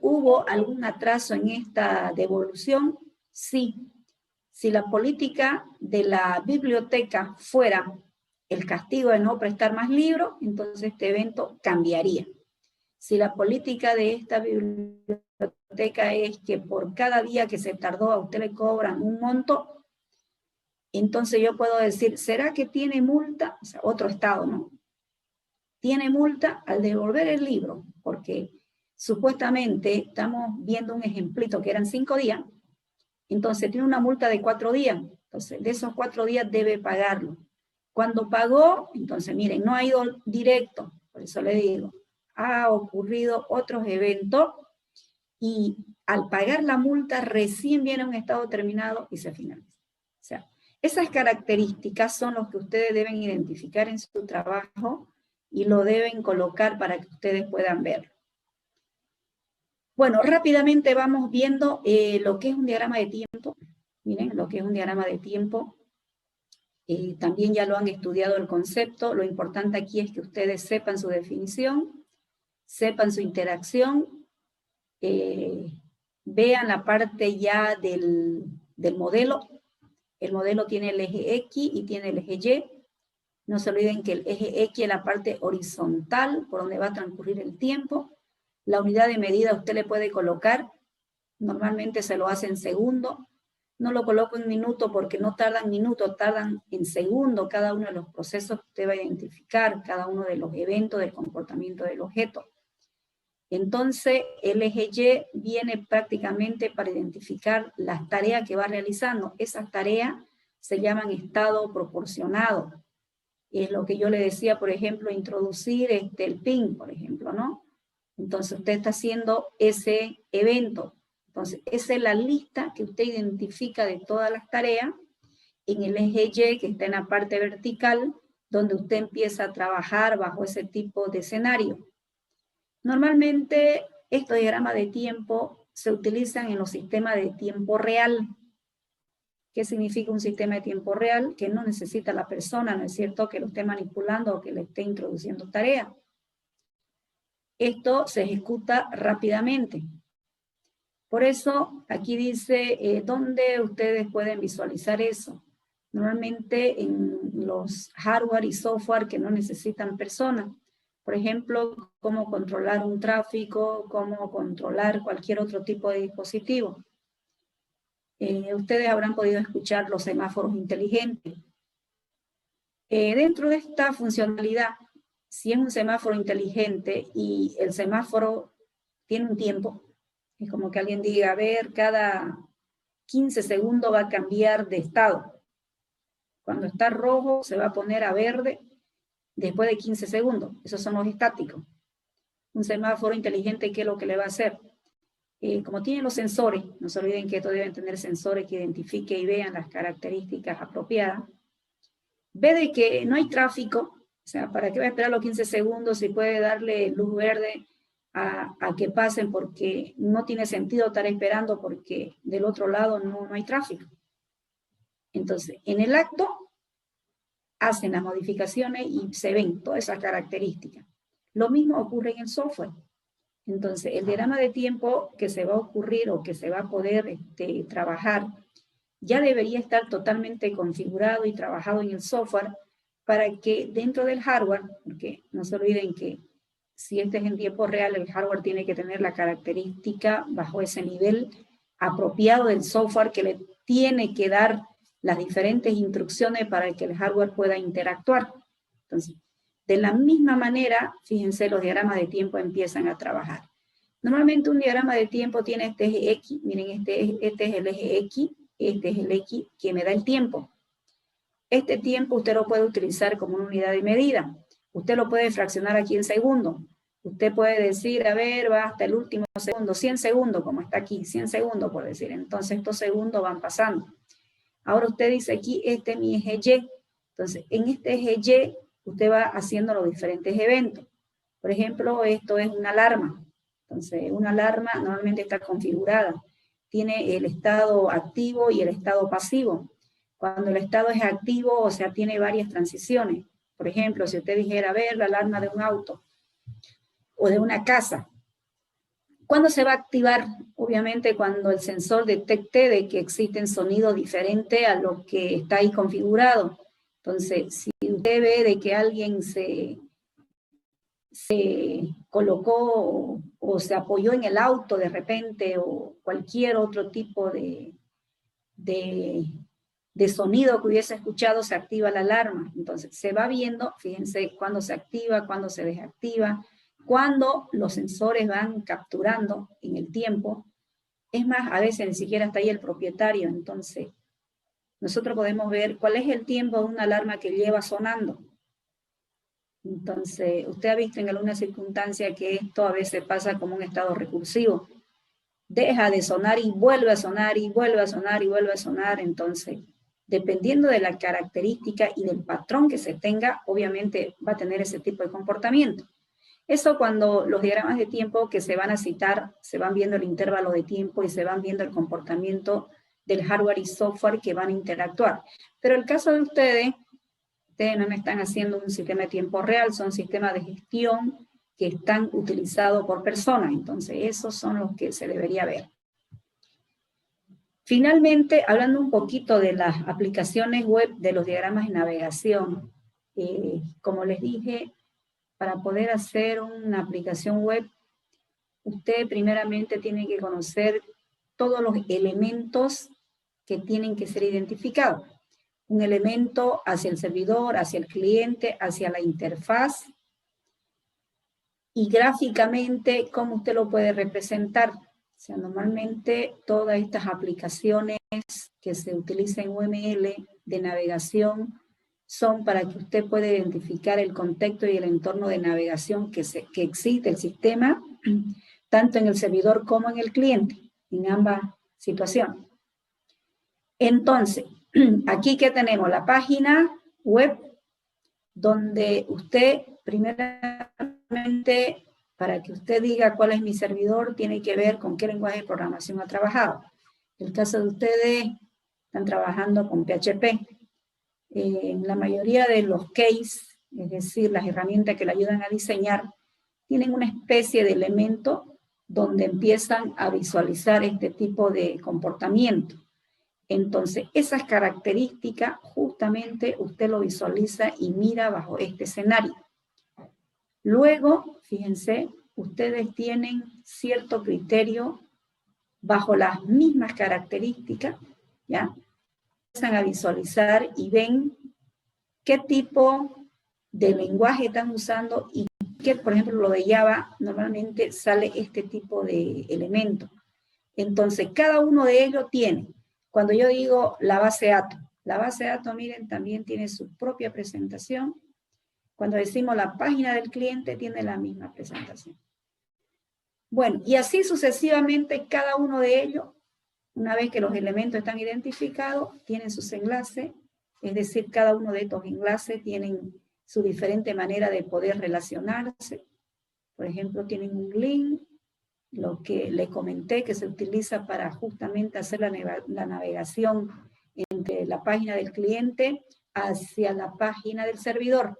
¿hubo algún atraso en esta devolución? Sí. Si la política de la biblioteca fuera el castigo de no prestar más libros, entonces este evento cambiaría. Si la política de esta biblioteca es que por cada día que se tardó a usted le cobran un monto, entonces yo puedo decir, ¿será que tiene multa? O sea, otro estado, ¿no? Tiene multa al devolver el libro, porque supuestamente estamos viendo un ejemplito que eran 5 días, entonces tiene una multa de 4 días, entonces de esos 4 días debe pagarlo. Cuando pagó, entonces miren, no ha ido directo, por eso le digo, ha ocurrido otros eventos y al pagar la multa recién viene un estado terminado y se finaliza. O sea, esas características son las que ustedes deben identificar en su trabajo y lo deben colocar para que ustedes puedan verlo. Bueno, rápidamente vamos viendo lo que es un diagrama de tiempo. Miren, lo que es un diagrama de tiempo. También ya lo han estudiado el concepto. Lo importante aquí es que ustedes sepan su definición, sepan su interacción, vean la parte ya del modelo. El modelo tiene el eje X y tiene el eje Y. No se olviden que el eje X es la parte horizontal por donde va a transcurrir el tiempo. La unidad de medida usted le puede colocar, normalmente se lo hace en segundo. No lo coloco en minuto porque no tardan minutos, tardan en segundo cada uno de los procesos que usted va a identificar, cada uno de los eventos del comportamiento del objeto. Entonces, el eje Y viene prácticamente para identificar las tareas que va realizando. Esas tareas se llaman estado proporcionado. Es lo que yo le decía, por ejemplo, introducir el PIN, por ejemplo, ¿no? Entonces, usted está haciendo ese evento. Entonces, esa es la lista que usted identifica de todas las tareas en el eje Y, que está en la parte vertical, donde usted empieza a trabajar bajo ese tipo de escenario. Normalmente, estos diagramas de tiempo se utilizan en los sistemas de tiempo real. ¿Qué significa un sistema de tiempo real? Que no necesita la persona, ¿no es cierto?, que lo esté manipulando o que le esté introduciendo tareas. Esto se ejecuta rápidamente. Por eso, aquí dice, ¿dónde ustedes pueden visualizar eso? Normalmente en los hardware y software que no necesitan personas. Por ejemplo, cómo controlar un tráfico, cómo controlar cualquier otro tipo de dispositivo. Ustedes habrán podido escuchar los semáforos inteligentes. Dentro de esta funcionalidad, si es un semáforo inteligente y el semáforo tiene un tiempo, es como que alguien diga, a ver, cada 15 segundos va a cambiar de estado. Cuando está rojo se va a poner a verde después de 15 segundos. Esos son los estáticos. Un semáforo inteligente, ¿qué es lo que le va a hacer? Como tiene los sensores, no se olviden que estos deben tener sensores que identifiquen y vean las características apropiadas. Ve de que no hay tráfico, o sea, ¿para qué va a esperar los 15 segundos si puede darle luz verde a que pasen? Porque no tiene sentido estar esperando porque del otro lado no hay tráfico. Entonces, en el acto hacen las modificaciones y se ven todas esas características. Lo mismo ocurre en el software. Entonces, el diagrama de tiempo que se va a ocurrir o que se va a poder trabajar ya debería estar totalmente configurado y trabajado en el software para que dentro del hardware, porque no se olviden que si este es en tiempo real, el hardware tiene que tener la característica bajo ese nivel apropiado del software que le tiene que dar las diferentes instrucciones para que el hardware pueda interactuar. Entonces, de la misma manera, fíjense, los diagramas de tiempo empiezan a trabajar. Normalmente un diagrama de tiempo tiene este eje X, miren, este es el eje X, este es el X que me da el tiempo. Este tiempo usted lo puede utilizar como una unidad de medida. Usted lo puede fraccionar aquí en segundos. Usted puede decir, a ver, va hasta el último segundo, 100 segundos, como está aquí, 100 segundos por decir. Entonces estos segundos van pasando. Ahora usted dice aquí, este es mi eje Y. Entonces, en este eje Y, usted va haciendo los diferentes eventos. Por ejemplo, esto es una alarma. Entonces, una alarma normalmente está configurada. Tiene el estado activo y el estado pasivo. Cuando el estado es activo, o sea, tiene varias transiciones. Por ejemplo, si usted dijera, a ver, la alarma de un auto o de una casa. ¿Cuándo se va a activar? Obviamente cuando el sensor detecte de que existen sonidos diferentes a lo que está ahí configurado. Entonces, si usted ve de que alguien se colocó o se apoyó en el auto de repente o cualquier otro tipo de sonido que hubiese escuchado, se activa la alarma. Entonces, se va viendo, fíjense, cuándo se activa, cuándo se desactiva, cuando los sensores van capturando en el tiempo. Es más, a veces ni siquiera está ahí el propietario. Entonces, nosotros podemos ver cuál es el tiempo de una alarma que lleva sonando. Entonces, usted ha visto en alguna circunstancia que esto a veces pasa como un estado recursivo. Deja de sonar y vuelve a sonar y vuelve a sonar y vuelve a sonar. Entonces, dependiendo de la característica y del patrón que se tenga, obviamente va a tener ese tipo de comportamiento. Eso cuando los diagramas de tiempo que se van a citar, se van viendo el intervalo de tiempo y se van viendo el comportamiento del hardware y software que van a interactuar. Pero el caso de ustedes no me están haciendo un sistema de tiempo real, son sistemas de gestión que están utilizados por personas. Entonces, esos son los que se debería ver. Finalmente, hablando un poquito de las aplicaciones web de los diagramas de navegación, Como les dije, para poder hacer una aplicación web, usted primeramente tiene que conocer todos los elementos que tienen que ser identificados. Un elemento hacia el servidor, hacia el cliente, hacia la interfaz, y gráficamente, ¿cómo usted lo puede representar? O sea, normalmente todas estas aplicaciones que se utilizan en UML de navegación son para que usted pueda identificar el contexto y el entorno de navegación que existe el sistema, tanto en el servidor como en el cliente, en ambas situaciones. Entonces, aquí que tenemos la página web, donde usted primeramente, para que usted diga cuál es mi servidor, tiene que ver con qué lenguaje de programación ha trabajado. En el caso de ustedes, están trabajando con PHP. En la mayoría de los cases, es decir, las herramientas que le ayudan a diseñar, tienen una especie de elemento donde empiezan a visualizar este tipo de comportamiento. Entonces, esas características justamente usted lo visualiza y mira bajo este escenario. Luego, fíjense, ustedes tienen cierto criterio bajo las mismas características, ¿ya? Empiezan a visualizar y ven qué tipo de lenguaje están usando y que, por ejemplo, lo de Java, normalmente sale este tipo de elementos. Entonces, cada uno de ellos tiene, cuando yo digo la base de datos, miren, también tiene su propia presentación. Cuando decimos la página del cliente, tiene la misma presentación. Bueno, y así sucesivamente, cada uno de ellos, una vez que los elementos están identificados, tienen sus enlaces, es decir, cada uno de estos enlaces tienen su diferente manera de poder relacionarse. Por ejemplo, tienen un link, lo que le comenté que se utiliza para justamente hacer la navegación entre la página del cliente hacia la página del servidor.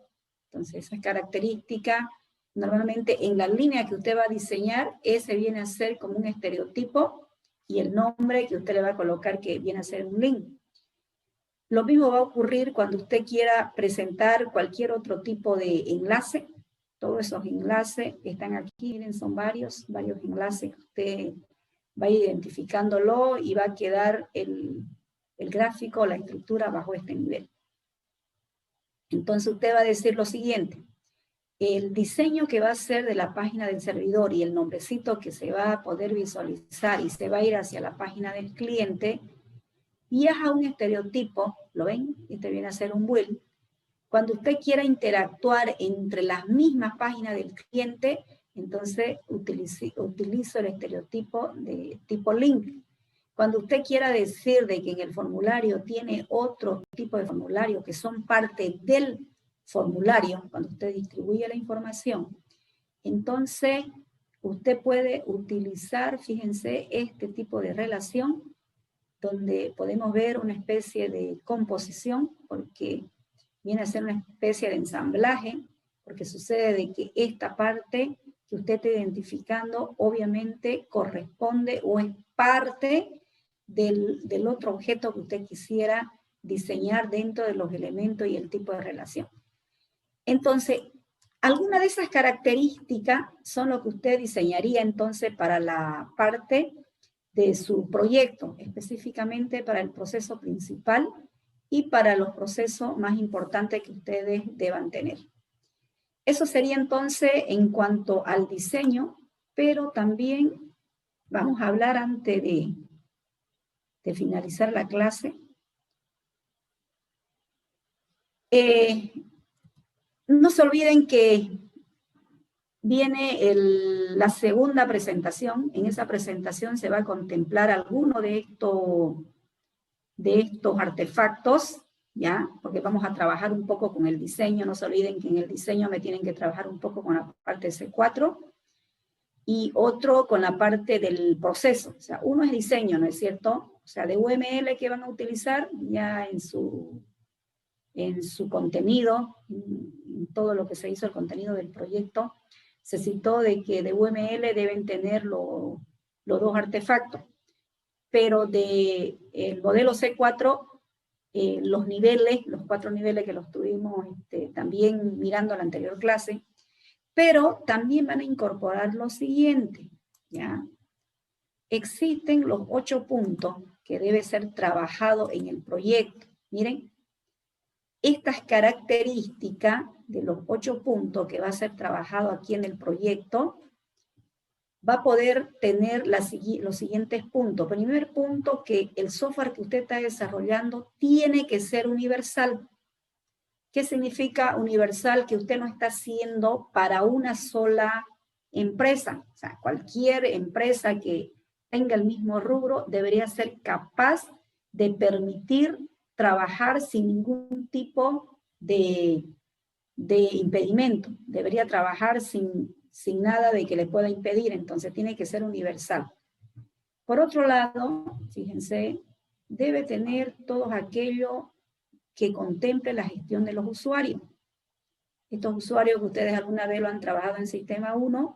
Entonces, esa característica, normalmente en la línea que usted va a diseñar, ese viene a ser como un estereotipo y el nombre que usted le va a colocar que viene a ser un link. Lo mismo va a ocurrir cuando usted quiera presentar cualquier otro tipo de enlace. Todos esos enlaces están aquí, miren, son varios enlaces que usted va identificándolo y va a quedar el gráfico, la estructura bajo este nivel. Entonces usted va a decir lo siguiente, el diseño que va a ser de la página del servidor y el nombrecito que se va a poder visualizar y se va a ir hacia la página del cliente, viaja un estereotipo, ¿lo ven? Este viene a ser un build. Cuando usted quiera interactuar entre las mismas páginas del cliente, entonces utilizo el estereotipo de tipo link. Cuando usted quiera decir de que en el formulario tiene otro tipo de formulario que son parte del formulario, cuando usted distribuye la información, entonces usted puede utilizar, fíjense, este tipo de relación donde podemos ver una especie de composición, porque viene a ser una especie de ensamblaje, porque sucede de que esta parte que usted está identificando obviamente corresponde o es parte del otro objeto que usted quisiera diseñar dentro de los elementos y el tipo de relación. Entonces, algunas de esas características son lo que usted diseñaría entonces para la parte de su proyecto, específicamente para el proceso principal y para los procesos más importantes que ustedes deban tener. Eso sería entonces en cuanto al diseño, pero también vamos a hablar antes de finalizar la clase. No se olviden que viene la segunda presentación. En esa presentación se va a contemplar alguno de estos artefactos, ¿ya? Porque vamos a trabajar un poco con el diseño. No se olviden que en el diseño me tienen que trabajar un poco con la parte C4 y otro con la parte del proceso. O sea, uno es diseño, ¿no es cierto? O sea, de UML que van a utilizar ya en su contenido, en todo lo que se hizo el contenido del proyecto, se citó de que de UML deben tener los dos artefactos, pero del modelo C4 los niveles, los 4 niveles que los tuvimos también mirando la anterior clase, pero también van a incorporar lo siguiente, ¿ya? Existen los 8 puntos que debe ser trabajado en el proyecto. Miren, estas características de los 8 puntos que va a ser trabajado aquí en el proyecto, va a poder tener los siguientes puntos. Primer punto, que el software que usted está desarrollando tiene que ser universal. ¿Qué significa universal? Que usted no está haciendo para una sola empresa. O sea, cualquier empresa que tenga el mismo rubro debería ser capaz de permitir trabajar sin ningún tipo de impedimento. Debería trabajar sin nada de que le pueda impedir, entonces tiene que ser universal. Por otro lado, fíjense, debe tener todo aquello que contemple la gestión de los usuarios. Estos usuarios que ustedes alguna vez lo han trabajado en Sistema 1,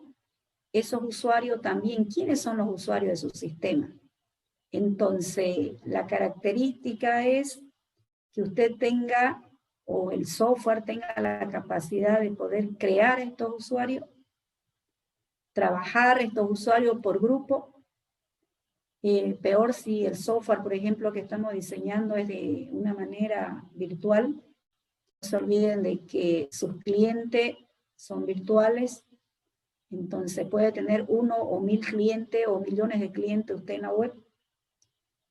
esos usuarios también, ¿quiénes son los usuarios de su sistema? Entonces, la característica es que usted tenga, o el software tenga la capacidad de poder crear estos usuarios, trabajar estos usuarios por grupo. Peor si el software, por ejemplo, que estamos diseñando es de una manera virtual. No se olviden de que sus clientes son virtuales. Entonces puede tener 1 o 1000 clientes o millones de clientes usted en la web.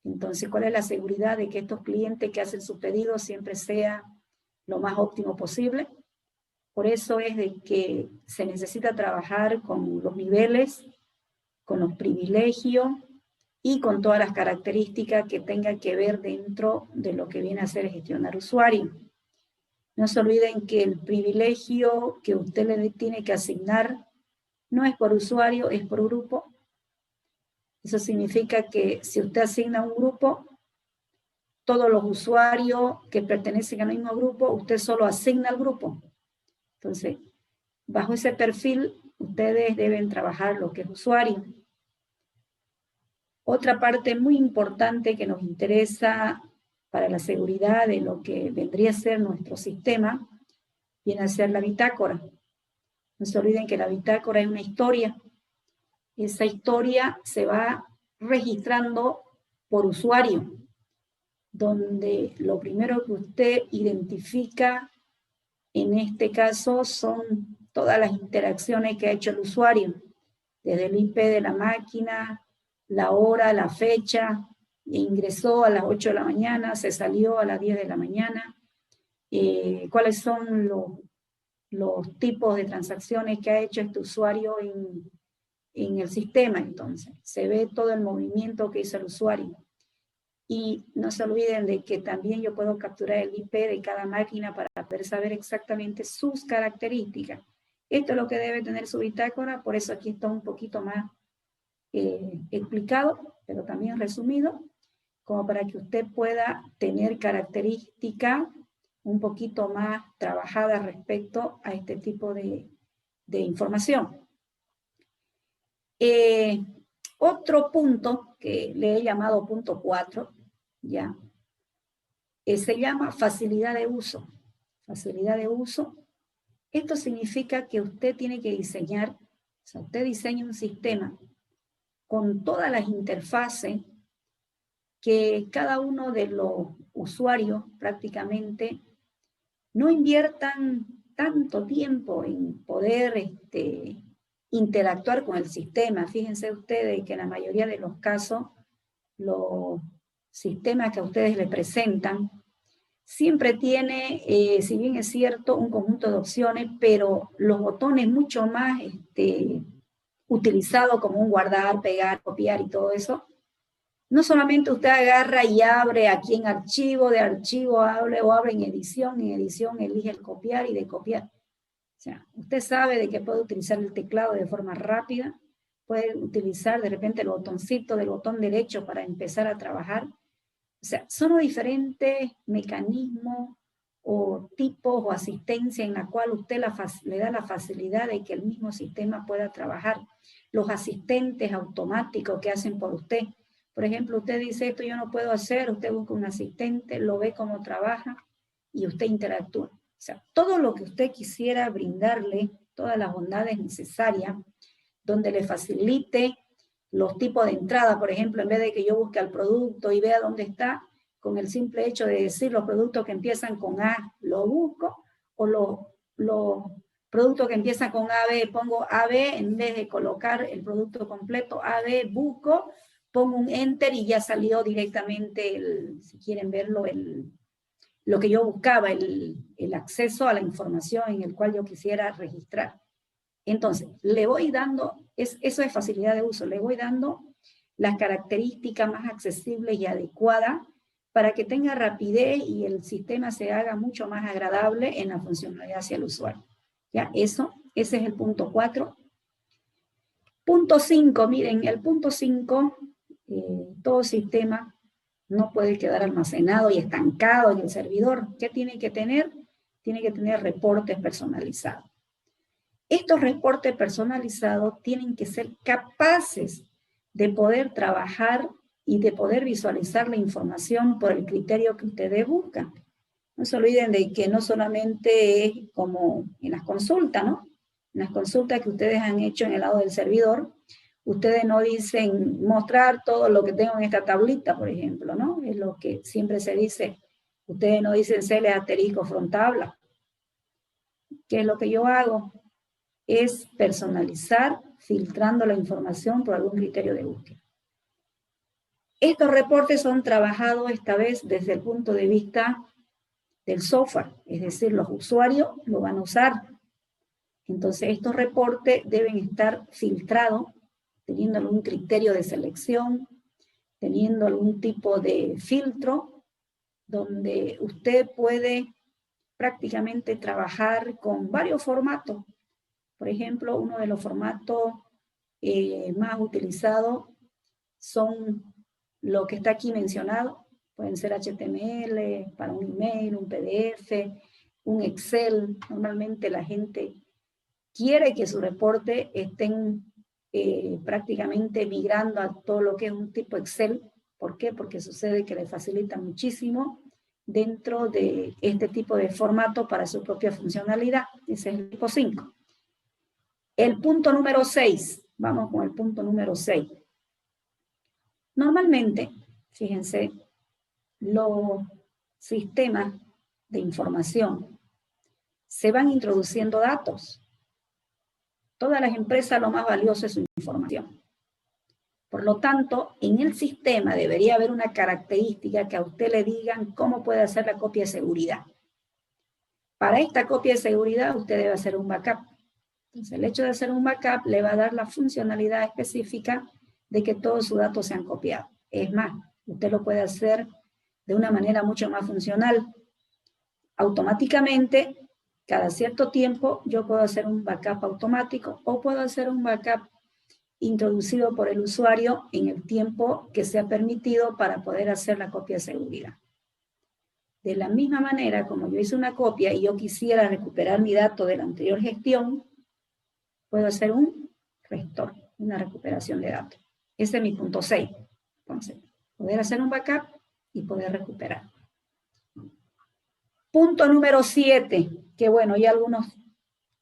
Entonces, ¿cuál es la seguridad de que estos clientes que hacen su pedido siempre sea lo más óptimo posible? Por eso es de que se necesita trabajar con los niveles, con los privilegios y con todas las características que tengan que ver dentro de lo que viene a ser gestionar usuario. No se olviden que el privilegio que usted le tiene que asignar no es por usuario, es por grupo. Eso significa que si usted asigna un grupo, todos los usuarios que pertenecen al mismo grupo, usted solo asigna al grupo. Entonces, bajo ese perfil, ustedes deben trabajar lo que es usuario. Otra parte muy importante que nos interesa para la seguridad de lo que vendría a ser nuestro sistema, viene a ser la bitácora. No se olviden que la bitácora es una historia. Esa historia se va registrando por usuario, donde lo primero que usted identifica en este caso son todas las interacciones que ha hecho el usuario, desde el IP de la máquina, la hora, la fecha, ingresó a las 8 de la mañana, se salió a las 10 de la mañana, cuáles son los tipos de transacciones que ha hecho este usuario en el sistema. Entonces se ve todo el movimiento que hizo el usuario. Y no se olviden de que también yo puedo capturar el IP de cada máquina para poder saber exactamente sus características. Esto es lo que debe tener su bitácora, por eso aquí está un poquito más explicado, pero también resumido, como para que usted pueda tener características un poquito más trabajadas respecto a este tipo de información. Otro punto que le he llamado punto 4, ¿ya? Se llama facilidad de uso. Facilidad de uso. Esto significa que usted tiene que diseñar, o sea, usted diseña un sistema con todas las interfaces que cada uno de los usuarios prácticamente no inviertan tanto tiempo en poder interactuar con el sistema. Fíjense ustedes que en la mayoría de los casos, los sistemas que a ustedes les presentan siempre tiene, si bien es cierto, un conjunto de opciones, pero los botones mucho más utilizados como un guardar, pegar, copiar y todo eso. No solamente usted agarra y abre aquí en archivo, de archivo abre o abre en edición elige el copiar y de copiar. O sea, usted sabe de que puede utilizar el teclado de forma rápida, puede utilizar de repente el botoncito del botón derecho para empezar a trabajar. O sea, son diferentes mecanismos o tipos o asistencia en la cual usted le da la facilidad de que el mismo sistema pueda trabajar. Los asistentes automáticos que hacen por usted. Por ejemplo, usted dice esto yo no puedo hacer, usted busca un asistente, lo ve cómo trabaja y usted interactúa. O sea, todo lo que usted quisiera brindarle, todas las bondades necesarias, donde le facilite los tipos de entrada, por ejemplo, en vez de que yo busque al producto y vea dónde está, con el simple hecho de decir los productos que empiezan con A, lo busco, o los productos que empiezan con AB, pongo AB, en vez de colocar el producto completo, AB, busco, pongo un enter y ya salió directamente, si quieren verlo, lo que yo buscaba, el acceso a la información en el cual yo quisiera registrar. Entonces, le voy dando, eso es facilidad de uso, le voy dando las características más accesibles y adecuadas para que tenga rapidez y el sistema se haga mucho más agradable en la funcionalidad hacia el usuario. ¿Ya? Ese es el punto 4. Punto 5, miren, el punto 5, todo sistema no puede quedar almacenado y estancado en el servidor. ¿Qué tiene que tener? Tiene que tener reportes personalizados. Estos reportes personalizados tienen que ser capaces de poder trabajar y de poder visualizar la información por el criterio que ustedes buscan. No se olviden de que no solamente es como en las consultas, ¿no? En las consultas que ustedes han hecho en el lado del servidor, ustedes no dicen mostrar todo lo que tengo en esta tablita, por ejemplo, ¿no? Es lo que siempre se dice. Ustedes no dicen CL asterisco from tabla. ¿Qué es lo que yo hago? Es personalizar, filtrando la información por algún criterio de búsqueda. Estos reportes son trabajados esta vez desde el punto de vista del software, es decir, los usuarios lo van a usar. Entonces, estos reportes deben estar filtrados, teniendo algún criterio de selección, teniendo algún tipo de filtro, donde usted puede prácticamente trabajar con varios formatos. Por ejemplo, uno de los formatos más utilizados son lo que está aquí mencionado. Pueden ser HTML, para un email, un PDF, un Excel. Normalmente la gente quiere que su reporte estén prácticamente migrando a todo lo que es un tipo Excel. ¿Por qué? Porque sucede que le facilita muchísimo dentro de este tipo de formato para su propia funcionalidad. Ese es el tipo 5. El punto número 6. Vamos con el punto número 6. Normalmente, fíjense, los sistemas de información se van introduciendo datos. Todas las empresas lo más valioso es su información. Por lo tanto, en el sistema debería haber una característica que a usted le digan cómo puede hacer la copia de seguridad. Para esta copia de seguridad usted debe hacer un backup. Entonces, el hecho de hacer un backup le va a dar la funcionalidad específica de que todos sus datos sean copiados. Es más, usted lo puede hacer de una manera mucho más funcional. Automáticamente, cada cierto tiempo, yo puedo hacer un backup automático o puedo hacer un backup introducido por el usuario en el tiempo que sea permitido para poder hacer la copia de seguridad. De la misma manera, como yo hice una copia y yo quisiera recuperar mi dato de la anterior gestión, puedo hacer un restore, una recuperación de datos. Ese es mi punto 6. Entonces, poder hacer un backup y poder recuperar. Punto número 7, que bueno, ya algunos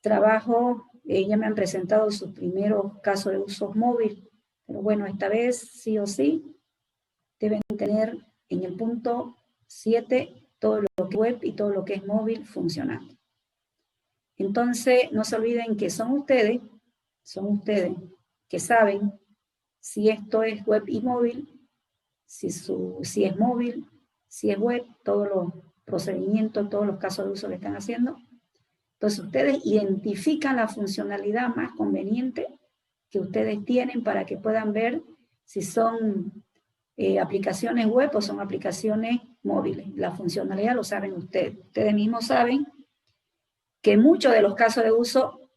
trabajos ya me han presentado sus primeros casos de uso móvil, pero bueno, esta vez sí o sí deben tener en el punto 7 todo lo que es web y todo lo que es móvil funcionando. Entonces, no se olviden que son ustedes que saben si esto es web y móvil, si es móvil, si es web, todos los procedimientos, todos los casos de uso que están haciendo. Entonces, ustedes identifican la funcionalidad más conveniente que ustedes tienen para que puedan ver si son aplicaciones web o son aplicaciones móviles. La funcionalidad lo saben ustedes. Ustedes mismos saben que muchos de los casos de uso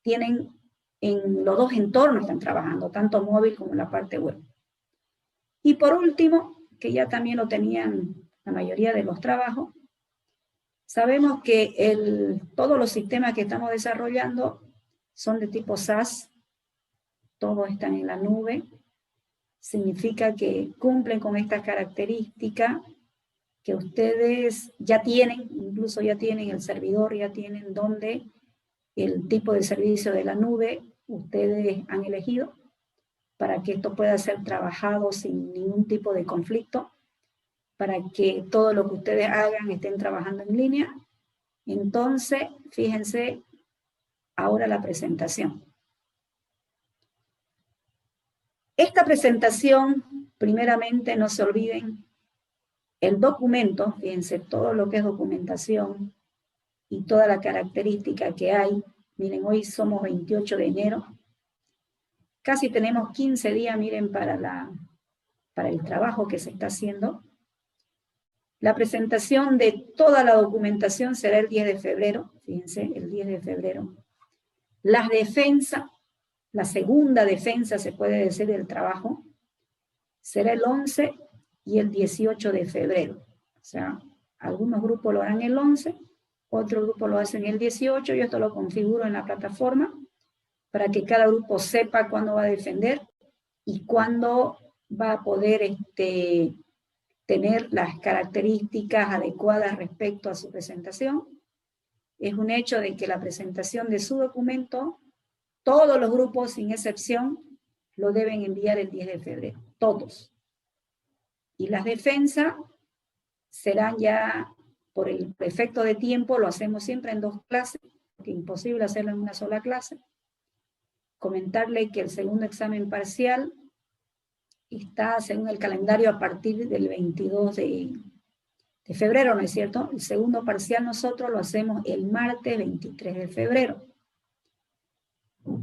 tienen en los dos entornos, están trabajando, tanto móvil como la parte web. Y por último, que ya también lo tenían la mayoría de los trabajos, sabemos que todos los sistemas que estamos desarrollando son de tipo SaaS, todos están en la nube, significa que cumplen con estas características que ustedes ya tienen, incluso ya tienen el servidor, ya tienen donde el tipo de servicio de la nube ustedes han elegido para que esto pueda ser trabajado sin ningún tipo de conflicto, para que todo lo que ustedes hagan estén trabajando en línea. Entonces, fíjense ahora la presentación. Esta presentación, primeramente, no se olviden, el documento, fíjense todo lo que es documentación y toda la característica que hay. Miren, hoy somos 28 de enero. Casi tenemos 15 días, miren, para el trabajo que se está haciendo. La presentación de toda la documentación será el 10 de febrero, fíjense, el 10 de febrero. Las defensas, la segunda defensa, se puede decir, del trabajo, será el 11 y el 18 de febrero. O sea, algunos grupos lo harán el 11, otro grupo lo hacen el 18, yo esto lo configuro en la plataforma para que cada grupo sepa cuándo va a defender y cuándo va a poder tener las características adecuadas respecto a su presentación. Es un hecho de que la presentación de su documento, todos los grupos, sin excepción, lo deben enviar el 10 de febrero, todos. Y las defensas serán ya, por el efecto de tiempo, lo hacemos siempre en 2 clases, porque es imposible hacerlo en una sola clase. Comentarle que el segundo examen parcial está según el calendario a partir del 22 de febrero, ¿no es cierto? El segundo parcial nosotros lo hacemos el martes 23 de febrero.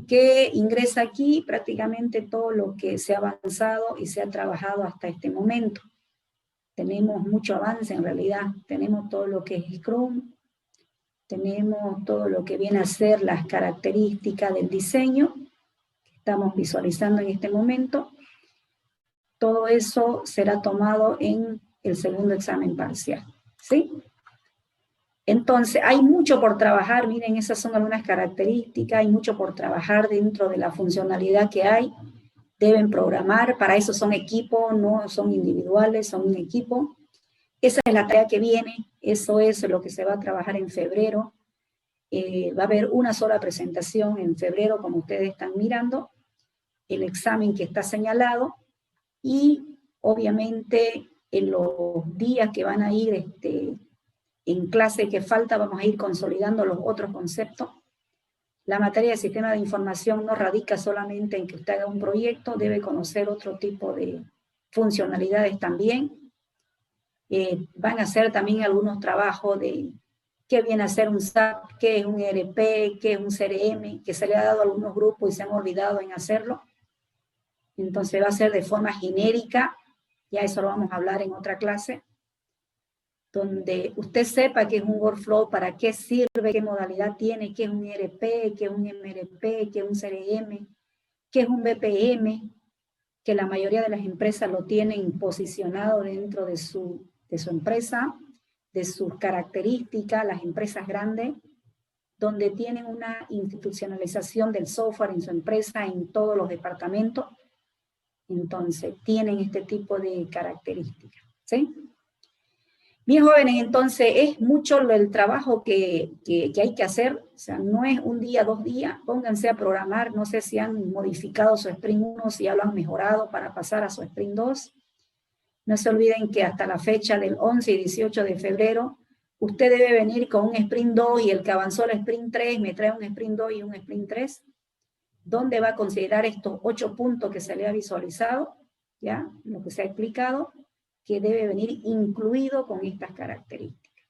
Que ingresa aquí prácticamente todo lo que se ha avanzado y se ha trabajado hasta este momento. Tenemos mucho avance en realidad, tenemos todo lo que es Scrum, tenemos todo lo que viene a ser las características del diseño, que estamos visualizando en este momento. Todo eso será tomado en el segundo examen parcial, ¿sí? Entonces, hay mucho por trabajar, miren, esas son algunas características, hay mucho por trabajar dentro de la funcionalidad que hay. Deben programar, para eso son equipos, no son individuales, son un equipo. Esa es la tarea que viene, eso es lo que se va a trabajar en febrero. Va a haber una sola presentación en febrero, como ustedes están mirando, el examen que está señalado, y obviamente en los días que van a ir en clase que falta, vamos a ir consolidando los otros conceptos. La materia de sistema de información no radica solamente en que usted haga un proyecto, debe conocer otro tipo de funcionalidades también. Van a hacer también algunos trabajos de qué viene a ser un SAP, qué es un ERP, qué es un CRM, que se le ha dado a algunos grupos y se han olvidado en hacerlo. Entonces va a ser de forma genérica, ya eso lo vamos a hablar en otra clase, donde usted sepa qué es un workflow, para qué sirve, qué modalidad tiene, qué es un ERP, qué es un MRP, qué es un CRM, qué es un BPM, que la mayoría de las empresas lo tienen posicionado dentro de su empresa, de sus características, las empresas grandes, donde tienen una institucionalización del software en su empresa, en todos los departamentos. Entonces, tienen este tipo de características, ¿sí? Bien, jóvenes, entonces es mucho el trabajo que hay que hacer, o sea, no es un día, 2 días, pónganse a programar, no sé si han modificado su Sprint 1, si ya lo han mejorado para pasar a su Sprint 2. No se olviden que hasta la fecha del 11 y 18 de febrero, usted debe venir con un Sprint 2 y el que avanzó al Sprint 3 me trae un Sprint 2 y un Sprint 3, donde va a considerar estos 8 puntos que se le ha visualizado, ya, lo que se ha explicado, que debe venir incluido con estas características.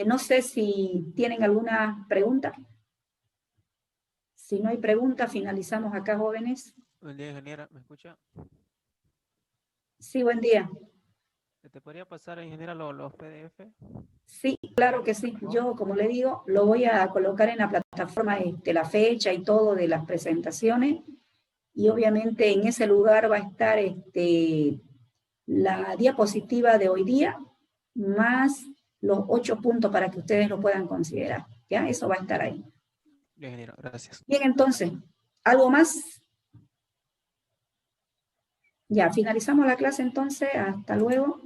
No sé si tienen alguna pregunta. Si no hay pregunta, finalizamos acá, jóvenes. Buen día, ingeniera, ¿me escucha? Sí, buen día. ¿Te podría pasar, ingeniera, los PDF? Sí, claro que sí. Yo, como le digo, lo voy a colocar en la plataforma la fecha y todo de las presentaciones. Y obviamente en ese lugar va a estar la diapositiva de hoy día, más los 8 puntos para que ustedes lo puedan considerar. ¿Ya? Eso va a estar ahí. Bien, ingeniero, gracias. Bien, entonces, ¿algo más? Ya, finalizamos la clase entonces. Hasta luego.